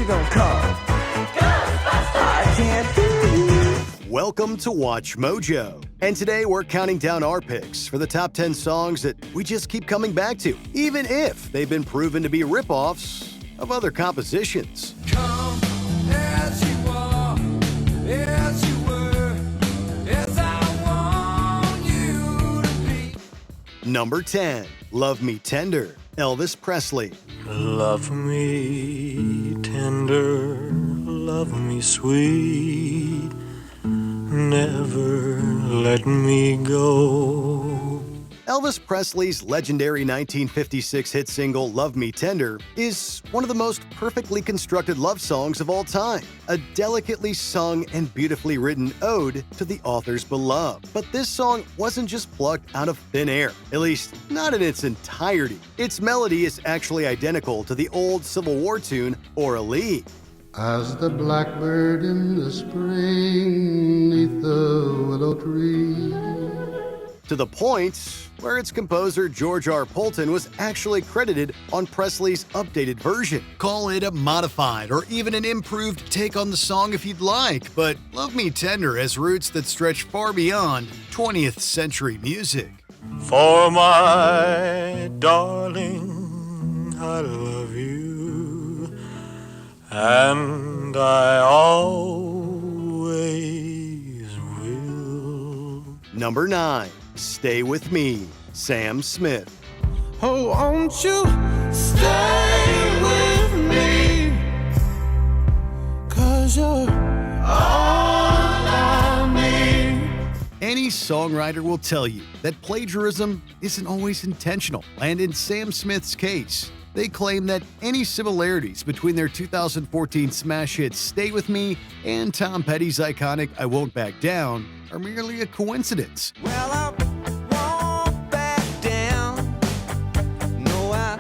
gonna call? Ghostbusters! I can't hear you. Welcome to Watch Mojo. And today we're counting down our picks for the top 10 songs that we just keep coming back to, even if they've been proven to be rip-offs of other compositions. Come as you are, as you were, as I want you to be. Number 10, Love Me Tender, Elvis Presley. Love me tender, love me sweet, never let me go. Elvis Presley's legendary 1956 hit single Love Me Tender is one of the most perfectly constructed love songs of all time, a delicately sung and beautifully written ode to the author's beloved. But this song wasn't just plucked out of thin air, at least not in its entirety. Its melody is actually identical to the old Civil War tune Ora-Lee. As the blackbird in the spring 'neath the willow tree. To the point where its composer George R. Polton was actually credited on Presley's updated version. Call it a modified or even an improved take on the song if you'd like, but Love Me Tender has roots that stretch far beyond 20th century music. For my darling, I love you, and I always will. Number 9, Stay With Me, Sam Smith. Oh, won't you stay with me? 'Cause you're all I need. Any songwriter will tell you that plagiarism isn't always intentional, and in Sam Smith's case, they claim that any similarities between their 2014 smash hit Stay With Me and Tom Petty's iconic I Won't Back Down are merely a coincidence. Well, I won't back down. No, I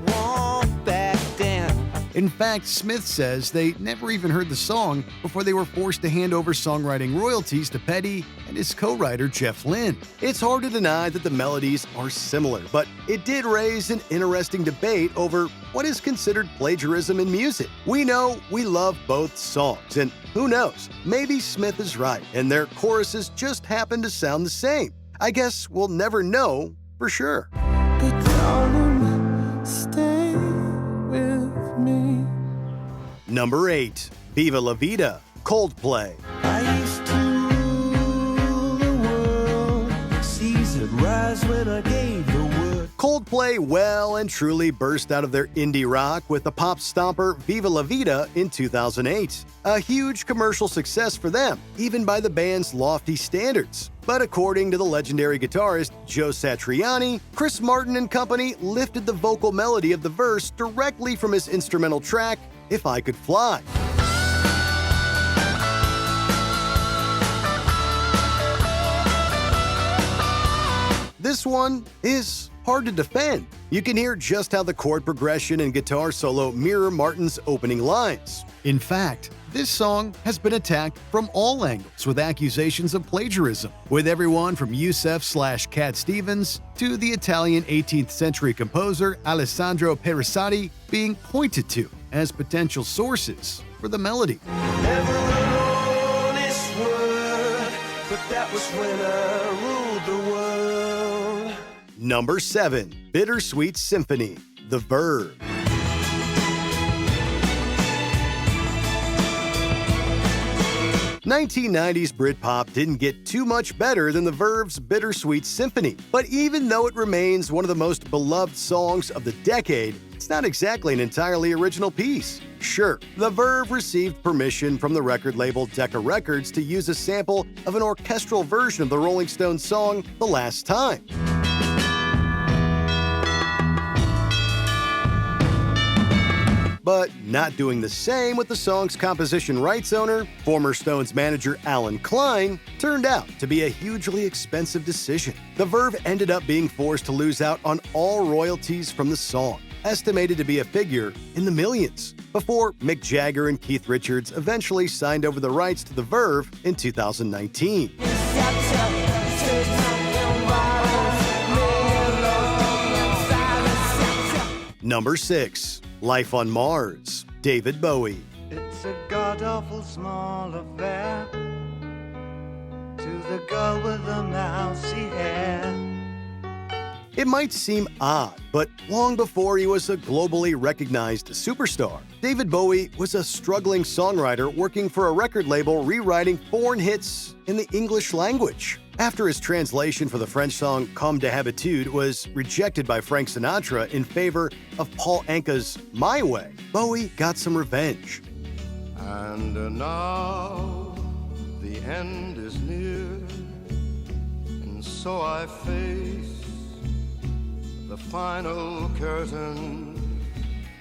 won't back down. In fact, Smith says they never even heard the song before they were forced to hand over songwriting royalties to Petty and his co-writer Jeff Lynne. It's hard to deny that the melodies are similar, but it did raise an interesting debate over what is considered plagiarism in music. We know we love both songs, and who knows, maybe Smith is right and their choruses just happen to sound the same. I guess we'll never know for sure. But darling, stay with me. Number 8, Viva Levita, Coldplay. I used to rule the world. Seas would rise when I gave the word. Coldplay well and truly burst out of their indie rock with the pop stomper Viva Levita in 2008. A huge commercial success for them, even by the band's lofty standards. But according to the legendary guitarist Joe Satriani, Chris Martin and company lifted the vocal melody of the verse directly from his instrumental track, If I Could Fly. This one is hard to defend. You can hear just how the chord progression and guitar solo mirror Martin's opening lines. In fact, this song has been attacked from all angles with accusations of plagiarism, with everyone from Yusef/Cat Stevens to the Italian 18th century composer Alessandro Perisati being pointed to as potential sources for the melody. Never an honest word, but that was when I ruled the world. Number 7, Bittersweet Symphony, The Verve. '90s Britpop didn't get too much better than the Verve's Bittersweet Symphony, but even though it remains one of the most beloved songs of the decade, it's not exactly an entirely original piece. Sure, the Verve received permission from the record label Decca Records to use a sample of an orchestral version of the Rolling Stones song The Last Time. But not doing the same with the song's composition rights owner, former Stones manager Alan Klein, turned out to be a hugely expensive decision. The Verve ended up being forced to lose out on all royalties from the song, estimated to be a figure in the millions, before Mick Jagger and Keith Richards eventually signed over the rights to the Verve in 2019. Number 6, Life on Mars, David Bowie. It's a god-awful small affair to the girl with the mousy hair. It might seem odd, but long before he was a globally recognized superstar, David Bowie was a struggling songwriter working for a record label rewriting foreign hits in the English language. After his translation for the French song Comme d'habitude was rejected by Frank Sinatra in favor of Paul Anka's My Way, Bowie got some revenge. And now the end is near, and so I face the final curtain.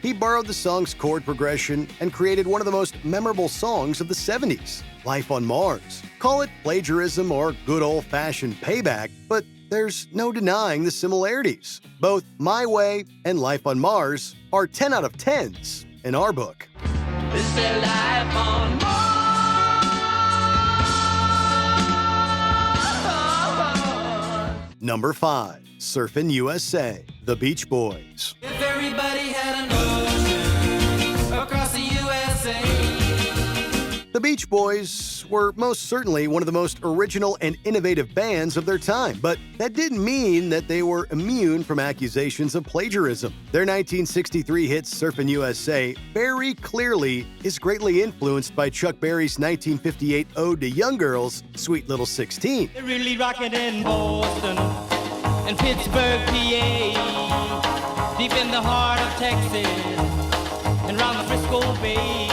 He borrowed the song's chord progression and created one of the most memorable songs of the 70s, Life on Mars. Call it plagiarism or good old-fashioned payback, but there's no denying the similarities. Both My Way and Life on Mars are 10 out of 10s in our book. It's their life on Mars. Number 5. Surfin' USA, The Beach Boys. If everybody had an ocean across the USA. The Beach Boys were most certainly one of the most original and innovative bands of their time, but that didn't mean that they were immune from accusations of plagiarism. Their 1963 hit Surfin' USA very clearly is greatly influenced by Chuck Berry's 1958 ode to young girls, Sweet Little 16. They're really rocking in Boston and Pittsburgh, PA, deep in the heart of Texas and round the Frisco Bay.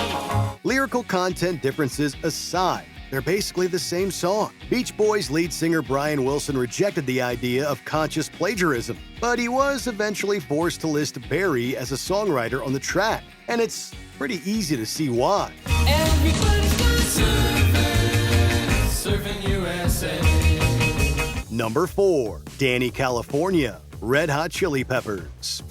Lyrical content differences aside, they're basically the same song. Beach Boys lead singer Brian Wilson rejected the idea of conscious plagiarism, but he was eventually forced to list Berry as a songwriter on the track, and it's pretty easy to see why. Everybody's gonna surfing USA. Number 4. Danny California, Red Hot Chili Peppers.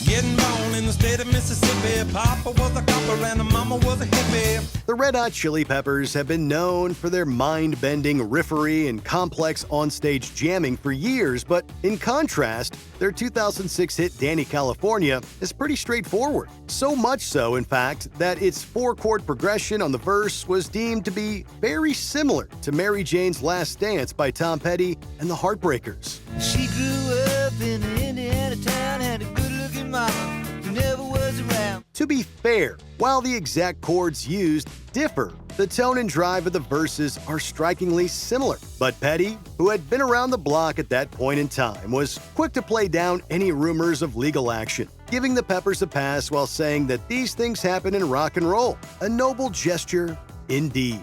Getting born in the state of Mississippi. Papa was a copper and mama was a hippie. The Red Hot Chili Peppers have been known for their mind-bending riffery and complex onstage jamming for years, but in contrast, their 2006 hit Danny California is pretty straightforward. So much so, in fact, that its 4-chord progression on the verse was deemed to be very similar to Mary Jane's Last Dance by Tom Petty and the Heartbreakers. She grew up in an Indiana town, had a good-looking mama who never was around. To be fair, while the exact chords used differ, the tone and drive of the verses are strikingly similar. But Petty, who had been around the block at that point in time, was quick to play down any rumors of legal action, giving the Peppers a pass while saying that these things happen in rock and roll. A noble gesture indeed.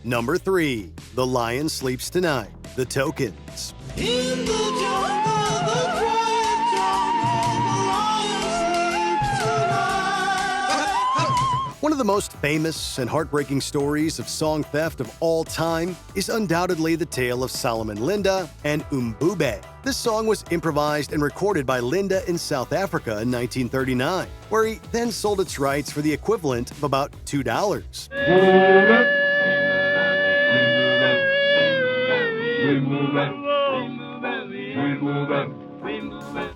Number 3. The Lion Sleeps Tonight, The Tokens. In the jungle, the quiet jungle, the lion sleeps tonight. One of the most famous and heartbreaking stories of song theft of all time is undoubtedly the tale of Solomon Linda and Mbube. This song was improvised and recorded by Linda in South Africa in 1939, where he then sold its rights for the equivalent of about $2.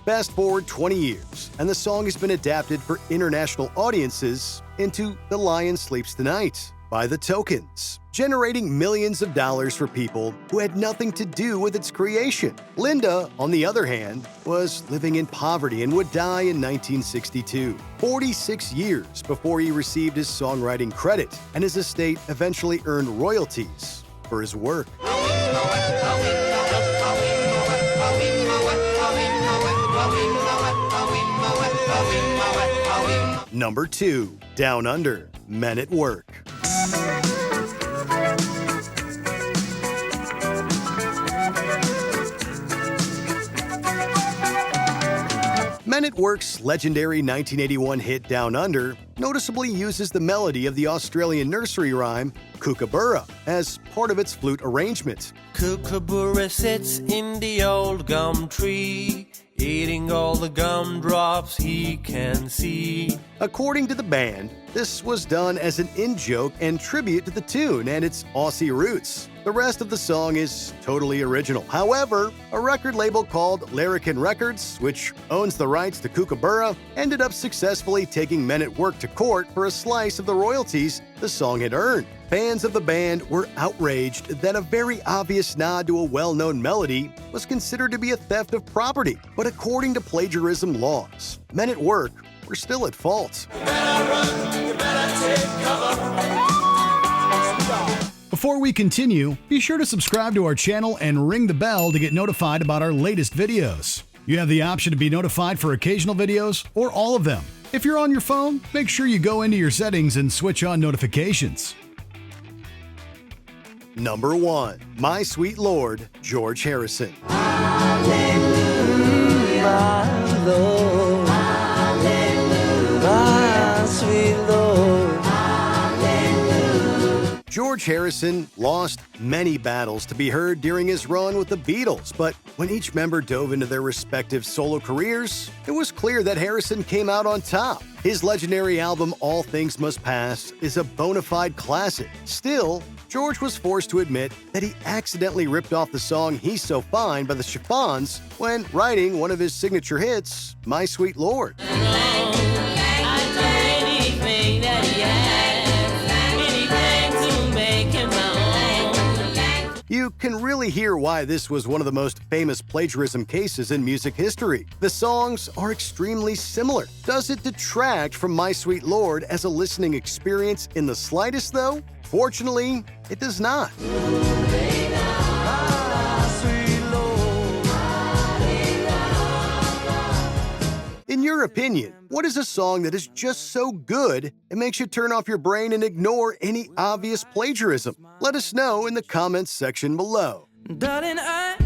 Fast forward 20 years, and the song has been adapted for international audiences into The Lion Sleeps Tonight by The Tokens, generating millions of dollars for people who had nothing to do with its creation. Linda, on the other hand, was living in poverty and would die in 1962, 46 years before he received his songwriting credit, and his estate eventually earned royalties for his work. Number 2. Down Under, Men at Work. Men at Work's legendary 1981 hit Down Under noticeably uses the melody of the Australian nursery rhyme Kookaburra as part of its flute arrangement. Kookaburra sits in the old gum tree, eating all the gumdrops he can see. According to the band, this was done as an in-joke and tribute to the tune and its Aussie roots. The rest of the song is totally original. However, a record label called Larrikin Records, which owns the rights to Kookaburra, ended up successfully taking Men at Work to court for a slice of the royalties the song had earned. Fans of the band were outraged that a very obvious nod to a well-known melody was considered to be a theft of property. But according to plagiarism laws, Men at Work were still at fault. Before we continue, be sure to subscribe to our channel and ring the bell to get notified about our latest videos. You have the option to be notified for occasional videos or all of them. If you're on your phone, make sure you go into your settings and switch on notifications. Number 1. My Sweet Lord, George Harrison. Hallelujah, my Lord. Hallelujah, my sweet Lord. Hallelujah. George Harrison lost many battles to be heard during his run with the Beatles, but when each member dove into their respective solo careers, it was clear that Harrison came out on top. His legendary album All Things Must Pass is a bona fide classic. Still, George was forced to admit that he accidentally ripped off the song He's So Fine by the Chiffons when writing one of his signature hits, My Sweet Lord. You can really hear why this was one of the most famous plagiarism cases in music history. The songs are extremely similar. Does it detract from My Sweet Lord as a listening experience in the slightest, though? Fortunately, it does not. In your opinion, what is a song that is just so good it makes you turn off your brain and ignore any obvious plagiarism? Let us know in the comments section below. Darling, I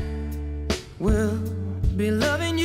will be loving you.